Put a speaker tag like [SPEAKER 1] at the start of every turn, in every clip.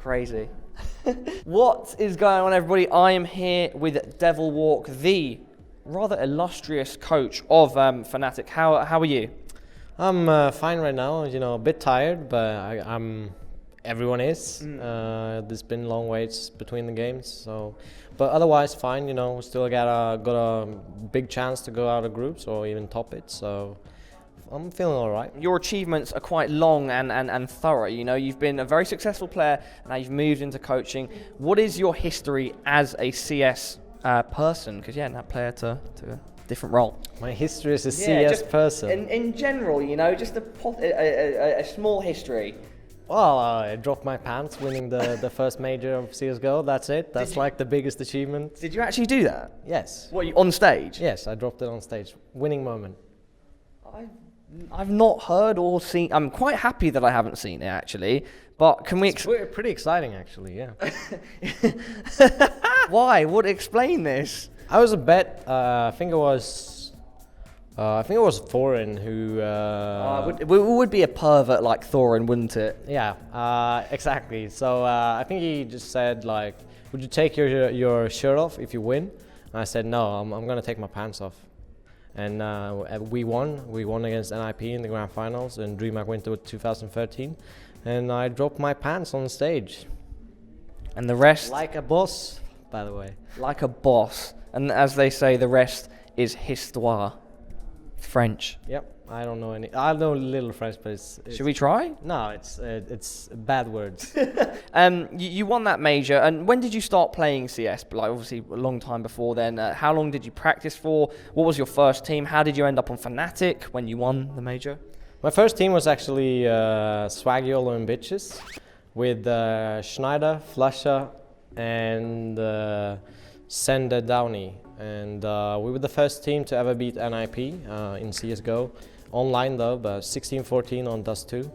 [SPEAKER 1] Crazy. What is going on, everybody? I am here with Devilwalk, the rather illustrious coach of Fanatic. How are you?
[SPEAKER 2] I'm fine right now. A bit tired, but everyone is. There's been long waits between the games, but otherwise fine. We still got a big chance to go out of groups or even top it. So I'm feeling all right.
[SPEAKER 1] Your achievements are quite long and thorough. You've been a very successful player, and now you've moved into coaching. What is your history as a CS person? Because now player to a different role.
[SPEAKER 2] My history as a CS person.
[SPEAKER 1] In general, just a small history.
[SPEAKER 2] Well, I dropped my pants winning the first major of CSGO. That's it. That's like the biggest achievement.
[SPEAKER 1] Did you actually do that?
[SPEAKER 2] Yes.
[SPEAKER 1] What, on stage?
[SPEAKER 2] Yes, I dropped it on stage. Winning moment.
[SPEAKER 1] I've not heard or seen. I'm quite happy that I haven't seen it actually. But can we?
[SPEAKER 2] It's pretty exciting actually. Yeah.
[SPEAKER 1] Why? What? Explain this.
[SPEAKER 2] I was a bet. I think it was Thorin who.
[SPEAKER 1] It would be a pervert like Thorin, wouldn't it?
[SPEAKER 2] Yeah. Exactly. So I think he just said like, "Would you take your shirt off if you win?" And I said, "No, I'm gonna take my pants off." And we won. We won against NIP in the grand finals in DreamHack Winter 2013. And I dropped my pants on stage.
[SPEAKER 1] And the rest?
[SPEAKER 2] Like a boss, by the way.
[SPEAKER 1] Like a boss. And as they say, the rest is histoire. French.
[SPEAKER 2] Yep. I don't know any. I know a little French, but it's
[SPEAKER 1] Should we try?
[SPEAKER 2] No, it's bad words.
[SPEAKER 1] You won that major, and when did you start playing CS? But obviously a long time before then. How long did you practice for? What was your first team? How did you end up on Fanatic when you won the major?
[SPEAKER 2] My first team was actually Swagiolo and Bitches with Schneider, Flusher, and Sender Downey. And we were the first team to ever beat NIP in CSGO. Online though, but 16-14 on Dust 2.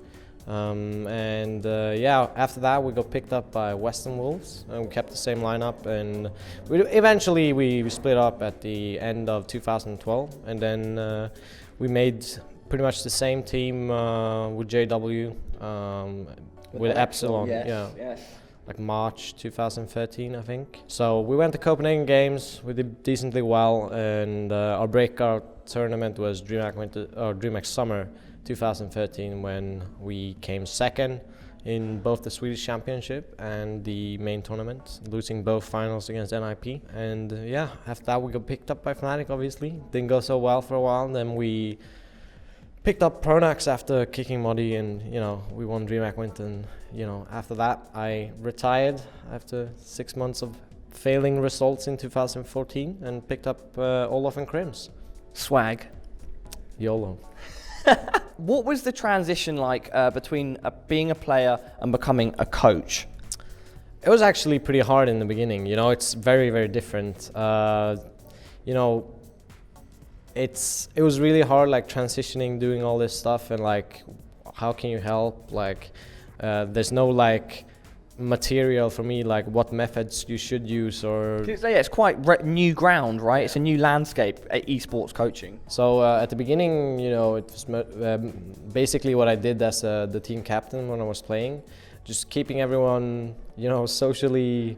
[SPEAKER 2] After that we got picked up by Western Wolves, and we kept the same lineup, and eventually we split up at the end of 2012, and then we made pretty much the same team with JW, with Epsilon.
[SPEAKER 1] Yes.
[SPEAKER 2] Like March 2013, I think. So we went to Copenhagen Games, we did decently well, and our breakout tournament was DreamHack Summer 2013, when we came second in both the Swedish Championship and the main tournament, losing both finals against NIP. And after that we got picked up by Fnatic, obviously. Didn't go so well for a while, and then we picked up Pronax after kicking Modi, and we won DreamHack Winter. And after that I retired after 6 months of failing results in 2014, and picked up Olaf and Crims.
[SPEAKER 1] Swag.
[SPEAKER 2] YOLO.
[SPEAKER 1] What was the transition like between being a player and becoming a coach?
[SPEAKER 2] It was actually pretty hard in the beginning. It's very, very different. It was really hard, like transitioning, doing all this stuff, and like, how can you help? Like, there's no like material for me, like what methods you should use, or
[SPEAKER 1] it's quite new ground, right? It's a new landscape at esports coaching.
[SPEAKER 2] So at the beginning, it was basically what I did as the team captain when I was playing, just keeping everyone, socially,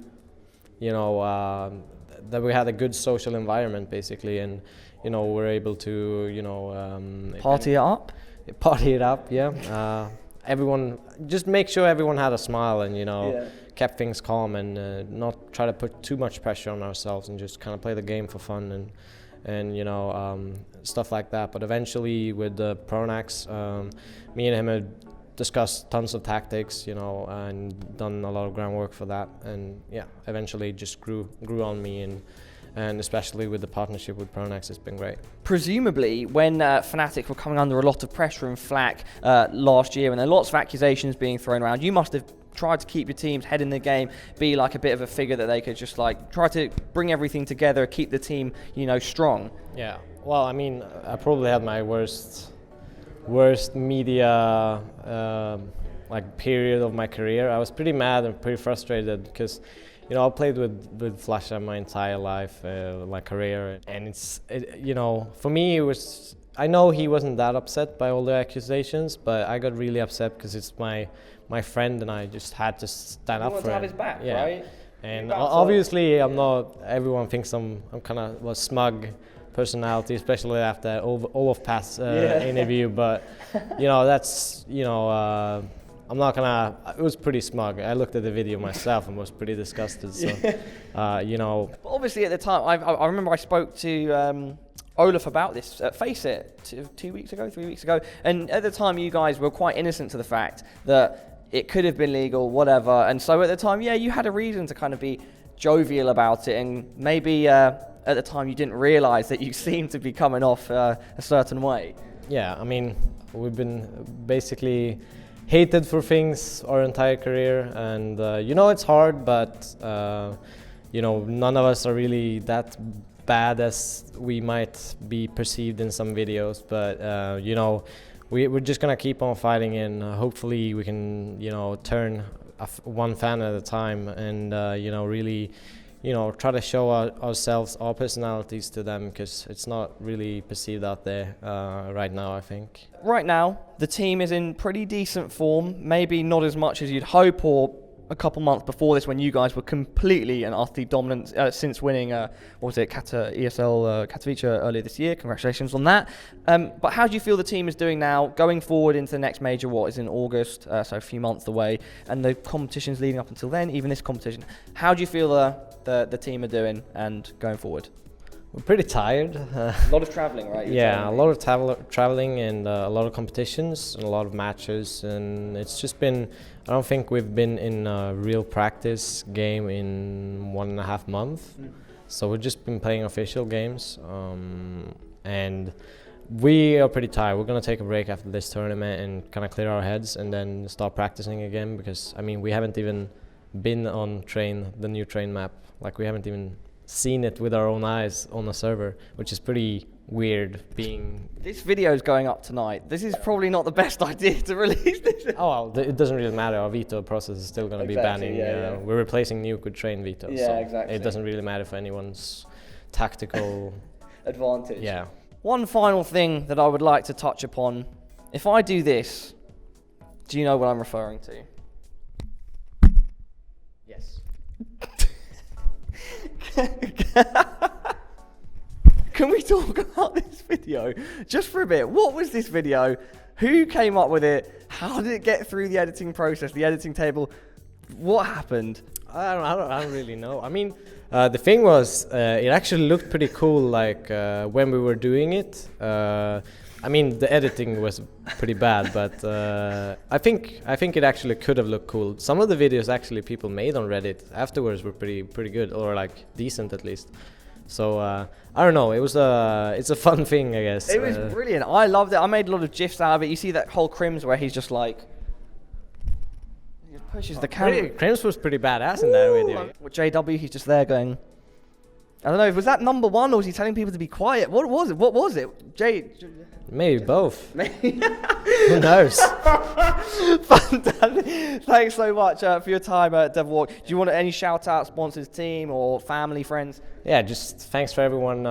[SPEAKER 2] that we had a good social environment basically, and we're able to,
[SPEAKER 1] party it up.
[SPEAKER 2] Party it up, yeah. Everyone, just make sure everyone had a smile, and kept things calm, and not try to put too much pressure on ourselves, and just kind of play the game for fun, and stuff like that. But eventually with the Pronax, me and him had discussed tons of tactics, and done a lot of groundwork for that, and eventually just grew on me, and especially with the partnership with Pronax, it's been great.
[SPEAKER 1] Presumably, when Fnatic were coming under a lot of pressure and flack last year, and there were lots of accusations being thrown around, you must have tried to keep your team's head in the game, be like a bit of a figure that they could just like try to bring everything together, keep the team, strong.
[SPEAKER 2] Yeah, well, I mean, I probably had my worst media period of my career. I was pretty mad and pretty frustrated because I played with Flasha my entire life, my career, and for me it was I know he wasn't that upset by all the accusations, but I got really upset because it's my friend, and I just had to stand up for him.
[SPEAKER 1] To have his back, right?
[SPEAKER 2] And obviously, I'm not. Everyone thinks I'm kind of a smug personality, especially after Olaf Pass interview. But that's I'm not gonna. It was pretty smug. I looked at the video myself and was pretty disgusted. So,
[SPEAKER 1] But obviously, at the time, I remember I spoke to Olaf about this at Face It 3 weeks ago, and at the time, you guys were quite innocent to the fact that it could have been legal, whatever. And so at the time, you had a reason to kind of be jovial about it, and maybe at the time you didn't realise that you seemed to be coming off a certain way.
[SPEAKER 2] Yeah, I mean, we've been basically hated for things our entire career, and it's hard, but none of us are really that bad as we might be perceived in some videos, but we're just gonna keep on fighting, and hopefully we can turn one fan at a time, and really try to show ourselves, our personalities to them, because it's not really perceived out there right now, I think.
[SPEAKER 1] Right now, the team is in pretty decent form, maybe not as much as you'd hope, or a couple months before this when you guys were completely and utterly dominant since winning, ESL Katowice earlier this year. Congratulations on that. But how do you feel the team is doing now, going forward into the next major, what is in August, so a few months away, and the competitions leading up until then, even this competition. How do you feel the team are doing and going forward?
[SPEAKER 2] We're pretty tired.
[SPEAKER 1] A lot of traveling, right?
[SPEAKER 2] Yeah, a lot of traveling, and a lot of competitions and a lot of matches, and it's just been, I don't think we've been in a real practice game in 1.5 months. So we've just been playing official games, and we are pretty tired. We're going to take a break after this tournament and kind of clear our heads, and then start practicing again, because we haven't even been on the new train map. Like, we haven't even seen it with our own eyes on the server, which is pretty weird.
[SPEAKER 1] This video is going up tonight. This is probably not the best idea to release this.
[SPEAKER 2] It doesn't really matter. Our veto process is still going to be banning. We're replacing nuke with train veto.
[SPEAKER 1] Yeah,
[SPEAKER 2] so
[SPEAKER 1] exactly.
[SPEAKER 2] It doesn't really matter for anyone's tactical
[SPEAKER 1] advantage.
[SPEAKER 2] Yeah.
[SPEAKER 1] One final thing that I would like to touch upon. If I do this, do you know what I'm referring to?
[SPEAKER 2] Yes.
[SPEAKER 1] Can we talk about this video just for a bit? What was this video? Who came up with it? How did it get through the editing process, the editing table? What happened?
[SPEAKER 2] I don't really know. The thing was, it actually looked pretty cool, like when we were doing it. The editing was pretty bad, but I think it actually could have looked cool. Some of the videos actually people made on Reddit afterwards were pretty good, or like decent at least. So I don't know. It's a fun thing, I guess.
[SPEAKER 1] It was brilliant. I loved it. I made a lot of gifs out of it. You see that whole Crims where he's just like, he just pushes the camera.
[SPEAKER 2] Crims was pretty badass in that video.
[SPEAKER 1] JW, he's just there going, I don't know, was that number one, or was he telling people to be quiet? What was it?
[SPEAKER 2] Maybe both. Who knows?
[SPEAKER 1] Fantastic. Thanks so much for your time at Devilwalk. Do you want any shout out, sponsors, team, or family, friends?
[SPEAKER 2] Yeah, just thanks for everyone,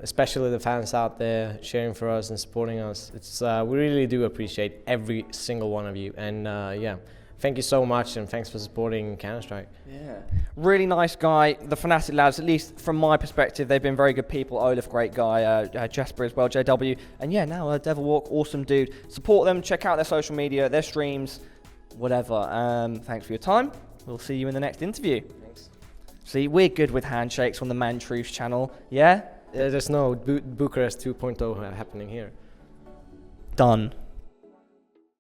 [SPEAKER 2] especially the fans out there cheering for us and supporting us. We really do appreciate every single one of you. And thank you so much, and thanks for supporting Counter-Strike.
[SPEAKER 1] Yeah, really nice guy. The Fanatic lads, at least from my perspective, they've been very good people. Olaf, great guy. Jesper as well, JW. And yeah, now Devilwalk, awesome dude. Support them, check out their social media, their streams, whatever. Thanks for your time. We'll see you in the next interview. Thanks. See, we're good with handshakes on the Man Truth channel, yeah?
[SPEAKER 2] There's no Bucharest 2.0 happening here.
[SPEAKER 1] Done.